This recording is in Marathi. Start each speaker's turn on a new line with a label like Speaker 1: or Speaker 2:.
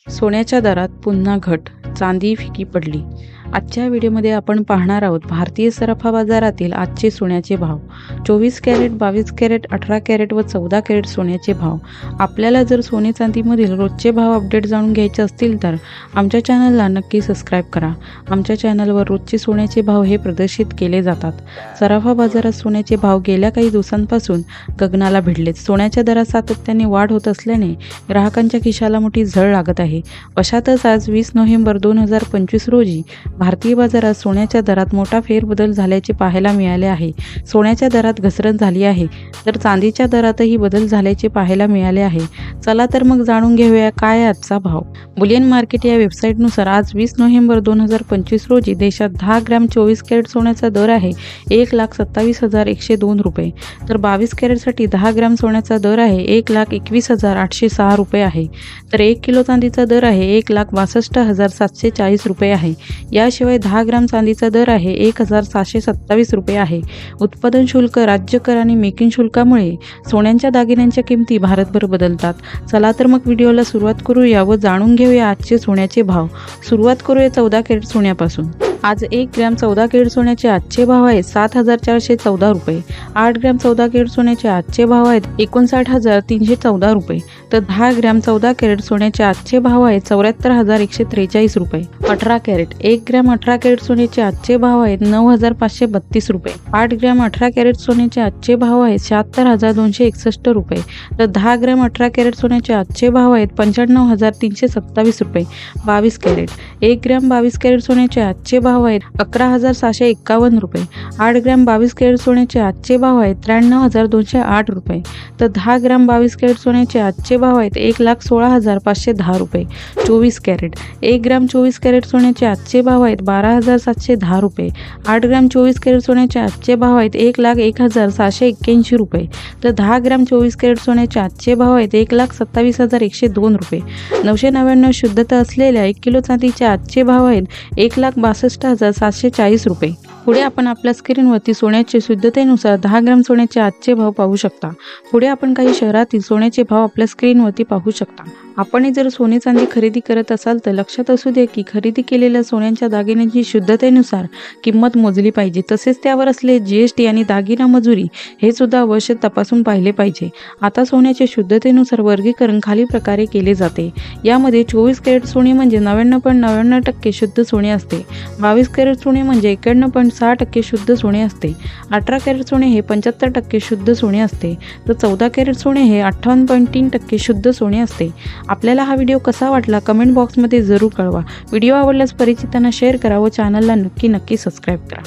Speaker 1: सोन्याच्या दरात पुन्हा घट, चांदी फिकी पडली। आजच्या व्हिडिओमध्ये आपण पाहणार आहोत भारतीय सराफा बाजारातील आजचे सोन्याचे भाव। 24 कॅरेट, 22 कॅरेट, 18 कॅरेट व 14 कॅरेट सोन्याचे भाव। आपल्याला जर सोने चांदीमधील रोजचे भाव अपडेट जाणून घ्यायचे असतील तर आमच्या चॅनलला नक्की सबस्क्राईब करा। आमच्या चॅनलवर रोजचे सोन्याचे भाव हे प्रदर्शित केले जातात। सराफा बाजारात सोन्याचे भाव गेल्या काही दिवसांपासून गगनाला भिडलेत। सोन्याच्या दरात सातत्याने वाढ होत असल्याने ग्राहकांच्या खिशाला मोठी झळ लागत आहे। अशातच आज 20 नोव्हेंबर 2025 रोजी भारतीय बाजारात सोन्याच्या दरात मोठा फेरबदल झाल्याचे पाहायला मिळाले आहे। सोन्याच्या दरात घसरण झाली आहे तर चांदीच्या दरातही बदल झाल्याचे पाहायला मिळाले आहे। चला तर मग जाणून घेऊया काय आजचा भाव। बुलियन मार्केट या वेबसाईटनुसार आज 20 नोव्हेंबर 2025 रोजी देशात 10 ग्रॅम 24 कॅरेट सोन्याचा दर आहे 1,27,102 रुपये, तर 22 कॅरेटसाठी 10 ग्रॅम सोन्याचा दर आहे 1,21,806 रुपये आहे, तर 1 किलो चांदीचा दर आहे 1,62,740 रुपये आहे। याशिवाय 10 ग्रॅम चांदीचा दर आहे 1,727 रुपये आहे। उत्पादन शुल्क, राज्य कर आणि मेकिंग शुल्कामुळे सोन्यांच्या दागिन्यांच्या किमती भारतभर बदलतात। चला तर मग व्हिडिओला सुरुवात करूया व जाणून घेऊया आजचे सोन्याचे भाव। सुरुवात करूया 14 कॅरेट सोन्यापासून। आज 1 ग्रॅम 14 कॅरेट सोन्याचे आजचे भाव आहेत 7,414 रुपये। 8 ग्रॅम 14 कॅरेट सोन्याचे आजचे भाव आहेत 59,314 रुपये, तर 10 ग्रॅम 14 कॅरेट सोन्याचे आजचे भाव आहेत 74,143 रुपये। 18 कॅरेट 1 ग्रॅम 18 कॅरेट सोन्याचे आजचे भाव आहेत 9,532 रुपये। 8 ग्रॅम 18 कॅरेट सोन्याचे आजचे भाव आहेत 76,261 रुपये, तर 10 ग्रॅम 18 कॅरेट सोन्याचे आजचे भाव आहेत 95,327 रुपये। 22 कॅरेट 1 ग्रॅम 22 कॅरेट सोन्याचे आजचे भाव आहेत 11,651 रुपये। 8 ग्रॅम 22 कॅरेट सोन्याचे आजचे भाव आहेत 93,208 रुपये, तर 10 ग्रॅम 22 कॅरेट सोन्याचे आजचे भाव आहेत 1,16,510 रुपये। 24 कॅरेट 1 ग्रॅम 24 कॅरेट सोन्याचे आजचे भाव आहेत 12,710 रुपये। 8 ग्रॅम 24 कॅरेट सोन्याचे आजचे भाव आहेत 1,01,781 रुपये, तर 10 ग्रॅम 24 कॅरेट सोन्याचे आजचे भाव आहेत 1,27,102 रुपये। 999 शुद्धता असलेल्या 1 किलो चांदीचे आजचे भाव आहेत 1,62,740 रुपये। पुढे आपण आपल्या स्क्रीनवरती सोन्याचे शुद्धतेनुसार 10 ग्रॅम सोन्याचे आजचे भाव पाहू शकता। पुढे आपण काही शहरातील सोन्याचे भाव आपल्या स्क्रीनवरती पाहू शकता। आपण जर सोने चांदी खरेदी करत असाल तर लक्षात असू दे की खरेदी केलेल्या सोन्याच्या दागिन्यांची शुद्धतेनुसार किंमत मोजली पाहिजे, तसेच त्यावर असलेले GST आणि दागिना मजुरी हे सुद्धा अवश्य तपासून पाहिले पाहिजे। आता सोन्याच्या शुद्धतेनुसार वर्गीकरण खाली प्रकारे केले जाते। यामध्ये 24 कॅरेट सोने म्हणजे 99.99% शुद्ध सोने असते। 22 कॅरेट सोने म्हणजे 91.6% शुद्ध सोने असते। 18 कॅरेट सोने हे 75% शुद्ध सोने असते, तर 14 कॅरेट सोने हे 58.3% शुद्ध सोने असते। आपल्याला हा व्हिडिओ कसा वाटला कमेंट बॉक्समध्ये जरूर कळवा। व्हिडिओ आवडल्यास परिचितांना शेअर करा व चॅनलला नक्की सबस्क्राईब करा।